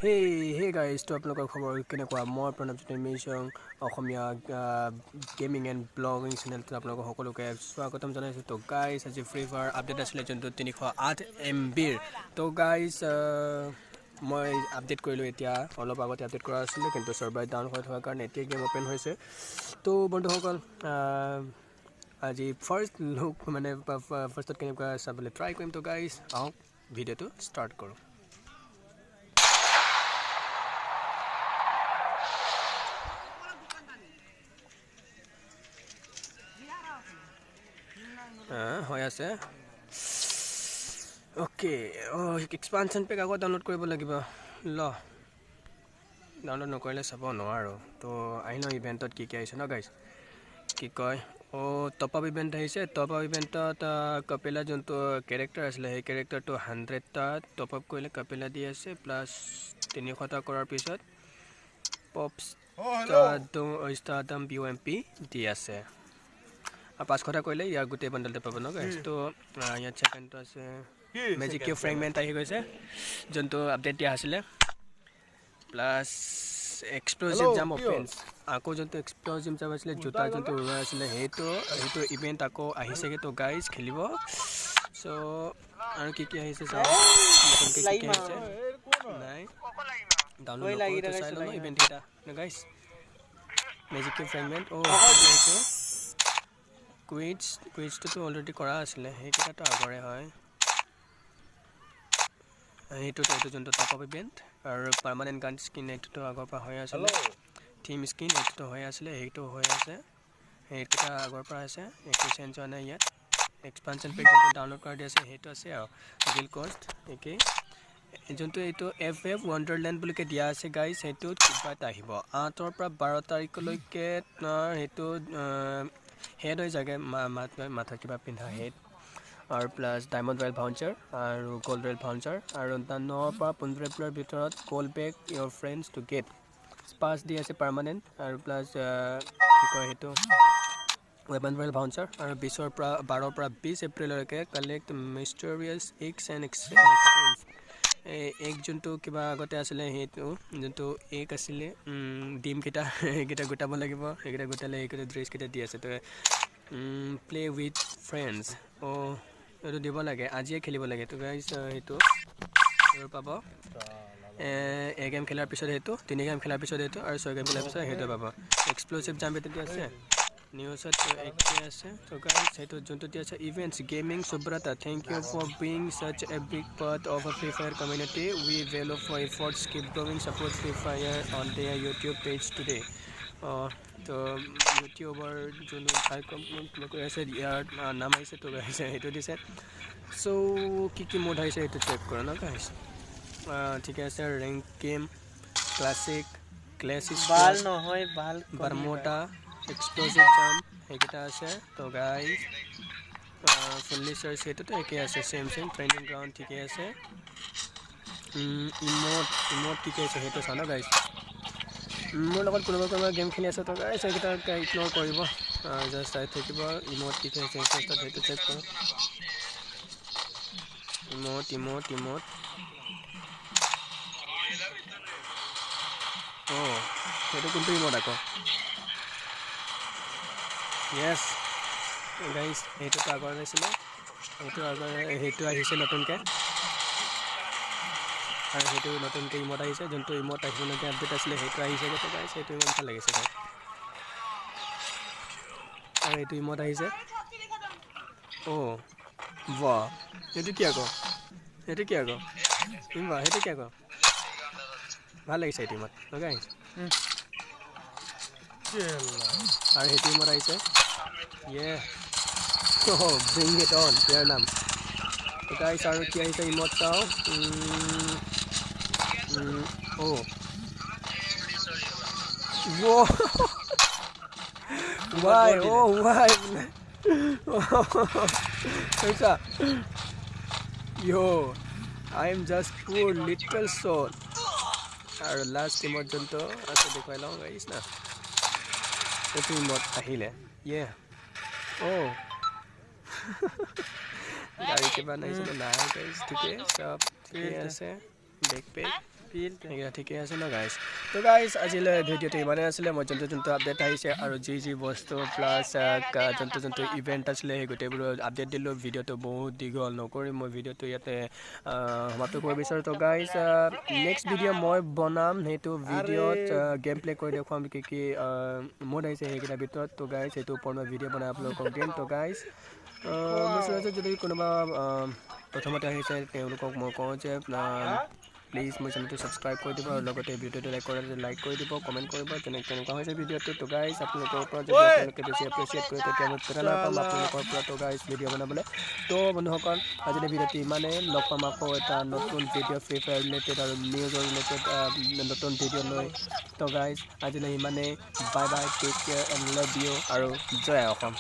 Hey guys, to আপোনালোকৰ খবৰ কেনেকুৱা মই প্ৰণৱজ্যোতি মিছং অসমীয়া গেমিং এণ্ড ব্লগিং চেনেলটো আপোনালোকক সকলোকে স্বাগতম জনাইছোঁ। তো গাইজ আজি ফ্ৰী ফায়াৰ আপডেট আছিলে যোনটো 308 MB তো গাইজ মই আপডেট কৰিলোঁ এতিয়া অলপ আগতে আপডেট কৰা আছিলে কিন্তু চাৰ্ভাৰ ডাউন হৈ থকাৰ কাৰণে এতিয়া গেম অপেন হৈছে। তো বন্ধুসকল আজি ফাৰ্ষ্ট লুক মানে ফাৰ্ষ্টত কেনেকুৱা চাবলৈ ট্ৰাই কৰিম। তো গাইজ আহক ভিডিঅ'টো ষ্টাৰ্ট কৰোঁ। হৈ আছে অ'কে এক্সপানশ্যন পেক আকৌ ডাউনলোড কৰিব লাগিব ডাউনলোড নকৰিলে চাব নোৱাৰোঁ। তো আহিলোঁ ইভেণ্টত কি আহিছে ন গাইজ কি কয় টপ আপ ইভেণ্ট আহিছে। টপ আপ ইভেণ্টত কপিলা যোনটো কেৰেক্টাৰ আছিলে সেই কেৰেক্টাৰটো 100টা টপ আপ কৰিলে কপিলা দি আছে প্লাছ 300টা কৰাৰ পিছত পপছ POMP দি আছে আৰু 500টা কৰিলে ইয়াৰ গোটেই বাণ্ডলতে পাব ন গাইজ। তো ইয়াত ছেকেণ্ডটো আছে মেজিক কিউ ফ্ৰেগমেণ্ট আহি গৈছে যোনটো আপডেট দিয়া আছিলে প্লাছ এক্সপ্ল'জিভ জাম অফেন্স আকৌ যোনটো এক্সপ্ল'জিভ জাম আছিলে জোতা যোনটো উৰুৱাই আছিলে সেইটো ইভেণ্ট আকৌ আহিছেগৈ। তো গাইজ খেলিব চ' আৰু কি আহিছে চাওঁ নতুনকৈ কি আহিছে নাই ডাউনলোড নকৰোঁ চাই লওঁ ইভেণ্টকেইটা গাইজ। মেজিক কিউ ফ্ৰেগমেণ্ট আহিছে কুইজটোতো অলৰেডি কৰা আছিলে সেইকেইটাতো আগৰে হয়। এইটো যোনটো টপ আপ ইভেণ্ট আৰু পাৰ্মানেণ্ট গান স্কিন এইটোতো আগৰ পৰা হৈ আছিলে। থিম স্কিন এইটোতো হৈ আছিলে সেইটো হৈ আছে সেইকেইটা আগৰ পৰা আছে একো চেঞ্জ হোৱা নাই। ইয়াত এক্সপানশ্যন পেক যোনটো ডাউনলোড কৰা দি আছে সেইটো আছে আৰু গিল কষ্ট একেই যোনটো এইটো FF ৱাণ্ডাৰলেণ্ড বুলিকৈ দিয়া আছে গাইজ। সেইটোত কিবা এটা আহিব 8ৰ পৰা 12 তাৰিখলৈকে সেইটো হেড হৈ যাগে মাথা কিবা পিন্ধা হেড আৰু প্লাছ ডায়মণ্ড ৰয়েল ভাউচাৰ আৰু গ'ল্ড ৰয়েল ভাউচাৰ আৰু 9 পৰা 15 এপ্ৰিলৰ ভিতৰত call back your friends to get pass দি আছে পাৰ্মানেণ্ট আৰু প্লাছ কি কয় সেইটো ৱেপন ৰয়েল ভাউচাৰ আৰু 12 পৰা 20 এপ্ৰিললৈকে কালেক্ট মিষ্টেৰিয়াছ এক্স এণ্ড এক্সচেঞ্জ এক যোনটো কিবা আগতে আছিলে সেইটো যোনটো এক আছিলে ডিমকেইটা সেইকেইটা গোটাব লাগিব সেইকেইটা গোটালে সেইকেইটা ড্ৰেছকেইটা দি আছে। তো প্লে উইথ ফ্ৰেণ্ডছ এইটো দিব লাগে আজিয়ে খেলিব লাগে। তো গাইজ সেইটো পাব 1 গেম খেলাৰ পিছত সেইটো 3 গেম খেলাৰ পিছত সেইটো আৰু 6 গেম খেলাৰ পিছত সেইটো পাব। এক্সপ্ল'জিভ জাম্প এইটো আছে নিউজত একে আছে। তো গাইজ সেইটো যোনটো দি আছে events gaming Subrata thank you for being such a big part of a Free Fire community we value for efforts keep growing support Free Fire on their YouTube page today. তো ইউটিউবৰ যোনটো ভাল কৰি আছে ইয়াৰ নাম আহিছে তো গাইছে সেইটো দিছে। চ' কি মোড আহিছে সেইটো চেক কৰা ন গাইজ। ঠিকে আছে ৰেংক গেম ক্লাছিক ক্লেছ ভাল নহয় ভাল বাৰমোটা এক্সপ্ল'জিভ জাম সেইকেইটা আছে। তো গাইজ ফুল্লি চাৰ্জ সেইটোতো একেই আছে চেম ট্ৰেইনিং গ্ৰাউণ্ড ঠিকে আছে। ইমোট ঠিকে আছে সেইটো চাওঁ ন গাইজ। মোৰ লগত কোনোবা গেম খেলি আছে তো গাইজ সেইকেইটা ইগন'ৰ কৰিব জাষ্ট চাই থাকিব। ইমোট ঠিকে আছে সেইটো চেক কৰোঁ ইমোট সেইটো কোনটো ইমোট আকৌ য়েছ গাইজ সেইটোতো আগৰ নাছিলে সেইটো আহিছে নতুনকৈ আৰু সেইটো নতুনকৈ ইমোট আহিছে যোনটো ইমোট আহিবলগীয়া আপডেট আছিলে সেইটো আহিছে তো গাইজ সেইটো ইমান ভাল লাগিছে তাই আৰু এইটো ইমোট আহিছে বাহ সেইটো কি আকৌ সেইটো কি আকৌ ভাল লাগিছে এইটো ইমোট গাইজ। আৰু সেইটো ইমোট আহিছে ব্ৰিং ইট অন ইয়াৰ নাম গাইজ। আৰু কি আহিছে ইমোট চাওঁ ৱাই আই এম জাষ্ট পুৰ লিটল চ'ল। আৰু লাষ্ট ইমোট যোনটো আছে দেখুৱাই লওঁ গাইজ না এইটো ইমোট আহিলে গাড়ী কিবা নাহিছিলে নাই গাইজ ঠিকে চব ঠিকে আছে বেকপেক এইকেইটা ঠিকে আছে ন গাইজ তো গাইজ আজিলৈ ভিডিঅ'টো ইমানেই আছিলে মই যোনটো আপডেট আহিছে আৰু যি বস্তু প্লাছ যোনটো ইভেণ্ট আছিলে সেই গোটেইবোৰ আপডেট দিলোঁ ভিডিঅ'টো বহুত দীঘল নকৰি মই ভিডিঅ'টো ইয়াতে সমাপ্ত কৰিব বিচাৰোঁ তো গাইজ নেক্সট ভিডিঅ' মই বনাম সেইটো ভিডিঅ'ত গেম প্লে কৰি দেখুৱাম কি মোড আহিছে সেইকেইটাৰ ভিতৰত তো গাইজ সেইটো ওপৰত মই ভিডিঅ' বনাই আপোনালোকক দিম তো গাইজ মই চাইছোঁ যদি কোনোবা প্ৰথমতে আহিছে তেওঁলোকক মই কওঁ যে প্লিজ মোৰ চেনেলটো ছাবস্ক্ৰাইব কৰি দিব আৰু লগতে ভিডিঅ'টো লাইক কৰি দিব কমেণ্ট কৰিব কেনেকুৱা হৈছে ভিডিঅ'টো তো গাইজ আপোনালোকৰ ওপৰত যদি আপোনালোকে বেছি এপ্ৰিচিয়েট কৰে তেতিয়া মই প্ৰেৰণা পাম আপোনালোকৰ পৰা তো গাইজ ভিডিঅ' বনাবলৈ তো বন্ধুসকল আজিলৈ ভিডিঅ'টো ইমানেই লগ পাম আকৌ এটা নতুন ভিডিঅ' ফ্ৰী ফায়াৰ ৰিলেটেড আৰু নিউজৰ ৰিলেটেড নতুন ভিডিঅ' লৈ তো গাইজ আজিলৈ ইমানেই bye bye take care and love you আৰু জয় অসম